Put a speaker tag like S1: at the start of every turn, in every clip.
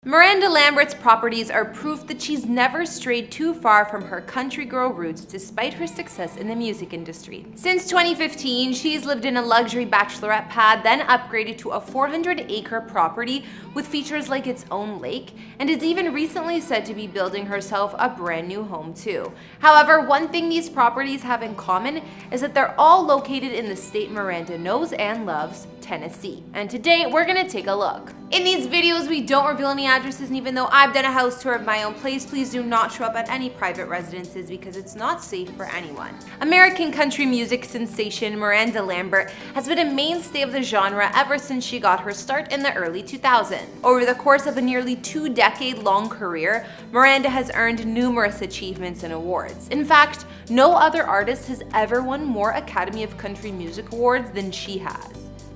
S1: Miranda Lambert's properties are proof that she's never strayed too far from her country girl roots despite her success in the music industry. Since 2015, she's lived in a luxury bachelorette pad, then upgraded to a 400-acre property with features like its own lake, and is even recently said to be building herself a brand new home too. However, one thing these properties have in common is that they're all located in the state Miranda knows and loves, Tennessee. And today we're gonna take a look. In these videos, we don't reveal any addresses, and even though I've done a house tour of my own place, please do not show up at any private residences because it's not safe for anyone. American country music sensation Miranda Lambert has been a mainstay of the genre ever since she got her start in the early 2000s. Over the course of a nearly 2-decade-long career, Miranda has earned numerous achievements and awards. In fact, no other artist has ever won more Academy of Country Music Awards than she has.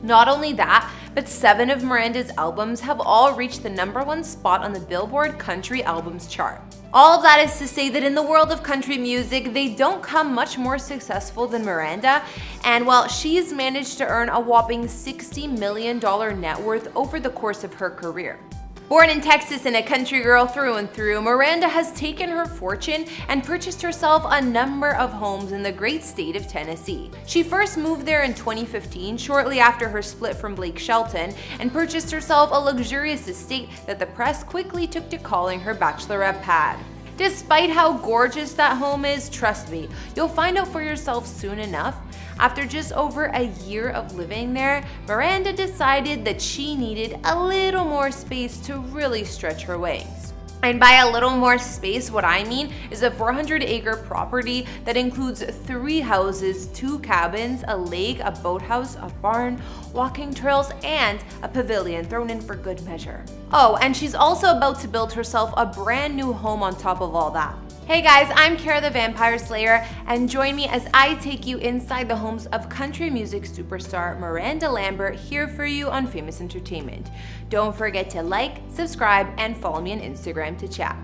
S1: Not only that, but 7 of Miranda's albums have all reached the #1 spot on the Billboard Country Albums chart. All of that is to say that in the world of country music, they don't come much more successful than Miranda, and while she's managed to earn a whopping $60 million net worth over the course of her career. Born in Texas and a country girl through and through, Miranda has taken her fortune and purchased herself a number of homes in the great state of Tennessee. She first moved there in 2015, shortly after her split from Blake Shelton, and purchased herself a luxurious estate that the press quickly took to calling her bachelorette pad. Despite how gorgeous that home is, trust me, you'll find out for yourself soon enough. After just over a year of living there, Miranda decided that she needed a little more space to really stretch her wings. And by a little more space, what I mean is a 400-acre property that includes 3 houses, 2 cabins, a lake, a boathouse, a barn, walking trails, and a pavilion thrown in for good measure. Oh, and she's also about to build herself a brand new home on top of all that. Hey guys, I'm Kara the Vampire Slayer, and join me as I take you inside the homes of country music superstar Miranda Lambert here for you on Famous Entertainment. Don't forget to like, subscribe, and follow me on Instagram to chat.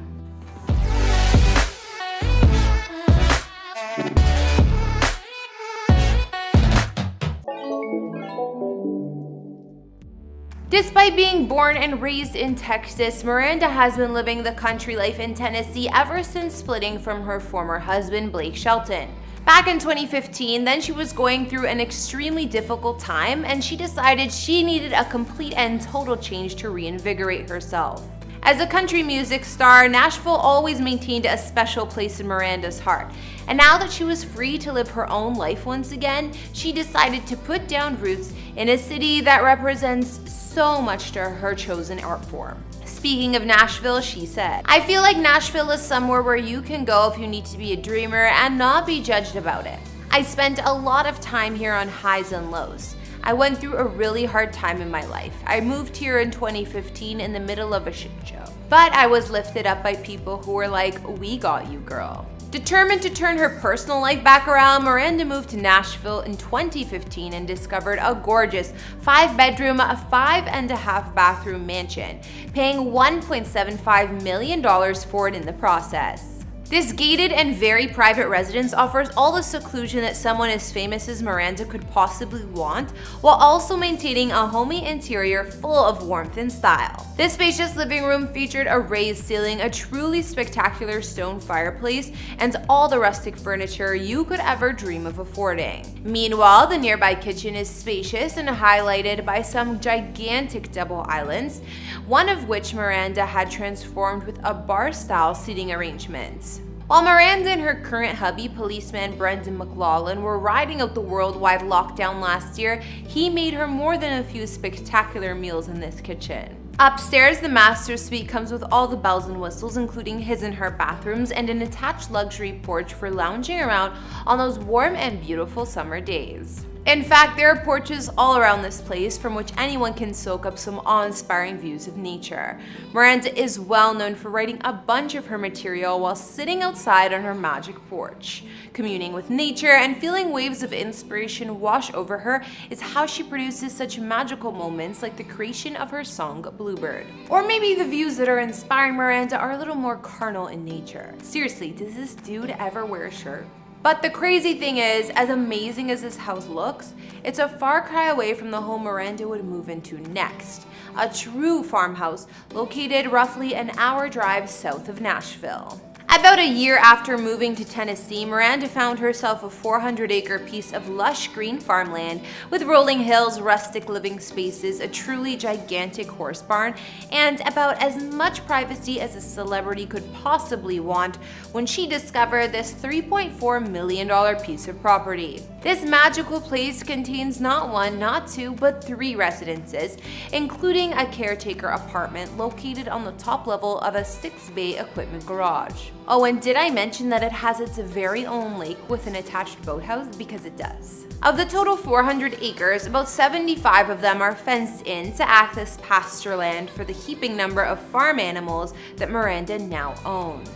S1: Despite being born and raised in Texas, Miranda has been living the country life in Tennessee ever since splitting from her former husband, Blake Shelton. Back in 2015, then she was going through an extremely difficult time, and she decided she needed a complete and total change to reinvigorate herself. As a country music star, Nashville always maintained a special place in Miranda's heart. And now that she was free to live her own life once again, she decided to put down roots in a city that represents so much to her chosen art form. Speaking of Nashville, she said, "I feel like Nashville is somewhere where you can go if you need to be a dreamer and not be judged about it. I spent a lot of time here on highs and lows. I went through a really hard time in my life. I moved here in 2015 in the middle of a shit show. But I was lifted up by people who were like, 'We got you, girl.'" Determined to turn her personal life back around, Miranda moved to Nashville in 2015 and discovered a gorgeous 5-bedroom, 5.5-bathroom mansion, paying $1.75 million for it in the process. This gated and very private residence offers all the seclusion that someone as famous as Miranda could possibly want, while also maintaining a homey interior full of warmth and style. This spacious living room featured a raised ceiling, a truly spectacular stone fireplace, and all the rustic furniture you could ever dream of affording. Meanwhile, the nearby kitchen is spacious and highlighted by some gigantic double islands, one of which Miranda had transformed with a bar-style seating arrangement. While Miranda and her current hubby, policeman Brendan McLaughlin, were riding out the worldwide lockdown last year, he made her more than a few spectacular meals in this kitchen. Upstairs, the master suite comes with all the bells and whistles, including his and her bathrooms and an attached luxury porch for lounging around on those warm and beautiful summer days. In fact, there are porches all around this place from which anyone can soak up some awe-inspiring views of nature. Miranda is well known for writing a bunch of her material while sitting outside on her magic porch. Communing with nature and feeling waves of inspiration wash over her is how she produces such magical moments like the creation of her song Bluebird. Or maybe the views that are inspiring Miranda are a little more carnal in nature. Seriously, does this dude ever wear a shirt? But the crazy thing is, as amazing as this house looks, it's a far cry away from the home Miranda would move into next, a true farmhouse located roughly an hour drive south of Nashville. About a year after moving to Tennessee, Miranda found herself a 400-acre piece of lush green farmland with rolling hills, rustic living spaces, a truly gigantic horse barn, and about as much privacy as a celebrity could possibly want when she discovered this $3.4 million piece of property. This magical place contains not one, not two, but 3 residences, including a caretaker apartment located on the top level of a 6-bay equipment garage. Oh, and did I mention that it has its very own lake with an attached boathouse? Because it does. Of the total 400 acres, about 75 of them are fenced in to act as pasture land for the heaping number of farm animals that Miranda now owns.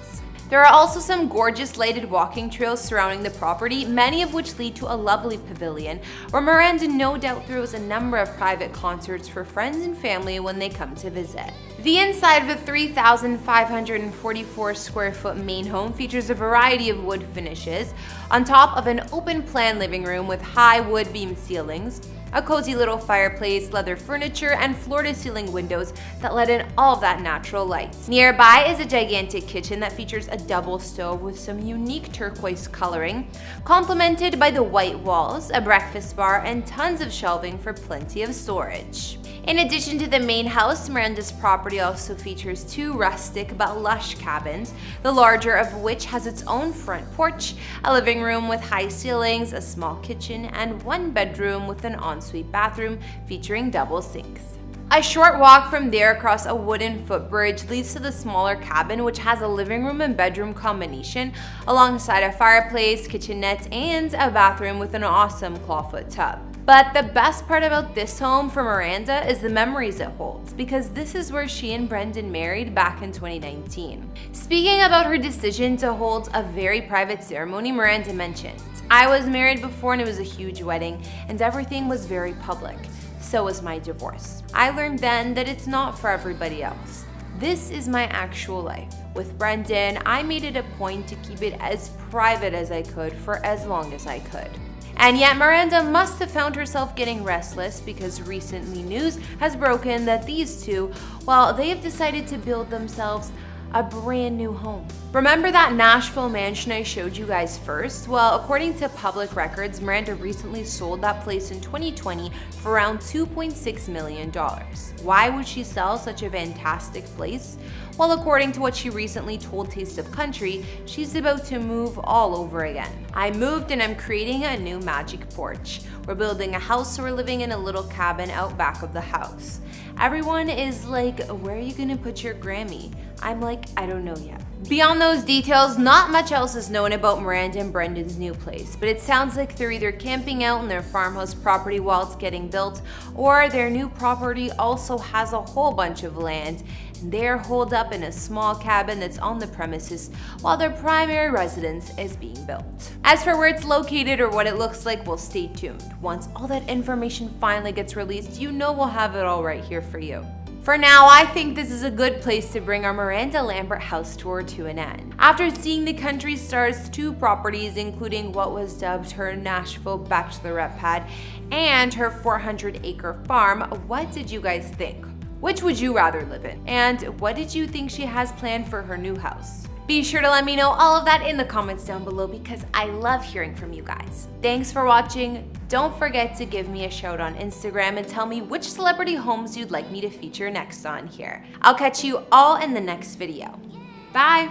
S1: There are also some gorgeous lighted walking trails surrounding the property, many of which lead to a lovely pavilion, where Miranda no doubt throws a number of private concerts for friends and family when they come to visit. The inside of the 3,544 square foot main home features a variety of wood finishes, on top of an open plan living room with high wood beam ceilings, a cozy little fireplace, leather furniture, and floor-to-ceiling windows that let in all of that natural light. Nearby is a gigantic kitchen that features a double stove with some unique turquoise coloring, complemented by the white walls, a breakfast bar, and tons of shelving for plenty of storage. In addition to the main house, Miranda's property also features 2 rustic but lush cabins, the larger of which has its own front porch, a living room with high ceilings, a small kitchen, and 1 bedroom with an ensuite bathroom featuring double sinks. A short walk from there across a wooden footbridge leads to the smaller cabin, which has a living room and bedroom combination alongside a fireplace, kitchenette, and a bathroom with an awesome clawfoot tub. But the best part about this home for Miranda is the memories it holds, because this is where she and Brendan married back in 2019. Speaking about her decision to hold a very private ceremony, Miranda mentioned, "I was married before and it was a huge wedding, and everything was very public. So was my divorce. I learned then that it's not for everybody else. This is my actual life. With Brendan, I made it a point to keep it as private as I could for as long as I could." And yet Miranda must have found herself getting restless because recently news has broken that these two, well, they have decided to build themselves a brand new home. Remember that Nashville mansion I showed you guys first? Well, according to public records, Miranda recently sold that place in 2020 for around $2.6 million. Why would she sell such a fantastic place? Well, according to what she recently told Taste of Country, she's about to move all over again. "I moved and I'm creating a new magic porch. We're building a house, so we're living in a little cabin out back of the house. Everyone is like, where are you gonna put your Grammy? I'm like, I don't know yet." Beyond those details, not much else is known about Miranda and Brendan's new place, but it sounds like they're either camping out in their farmhouse property while it's getting built, or their new property also has a whole bunch of land, and they're holed up in a small cabin that's on the premises while their primary residence is being built. As for where it's located or what it looks like, well, stay tuned. Once all that information finally gets released, you know we'll have it all right here for you. For now, I think this is a good place to bring our Miranda Lambert house tour to an end. After seeing the country star's 2 properties, including what was dubbed her Nashville bachelorette pad and her 400-acre farm, what did you guys think? Which would you rather live in? And what did you think she has planned for her new house? Be sure to let me know all of that in the comments down below because I love hearing from you guys. Thanks for watching. Don't forget to give me a shout on Instagram and tell me which celebrity homes you'd like me to feature next on here. I'll catch you all in the next video. Bye!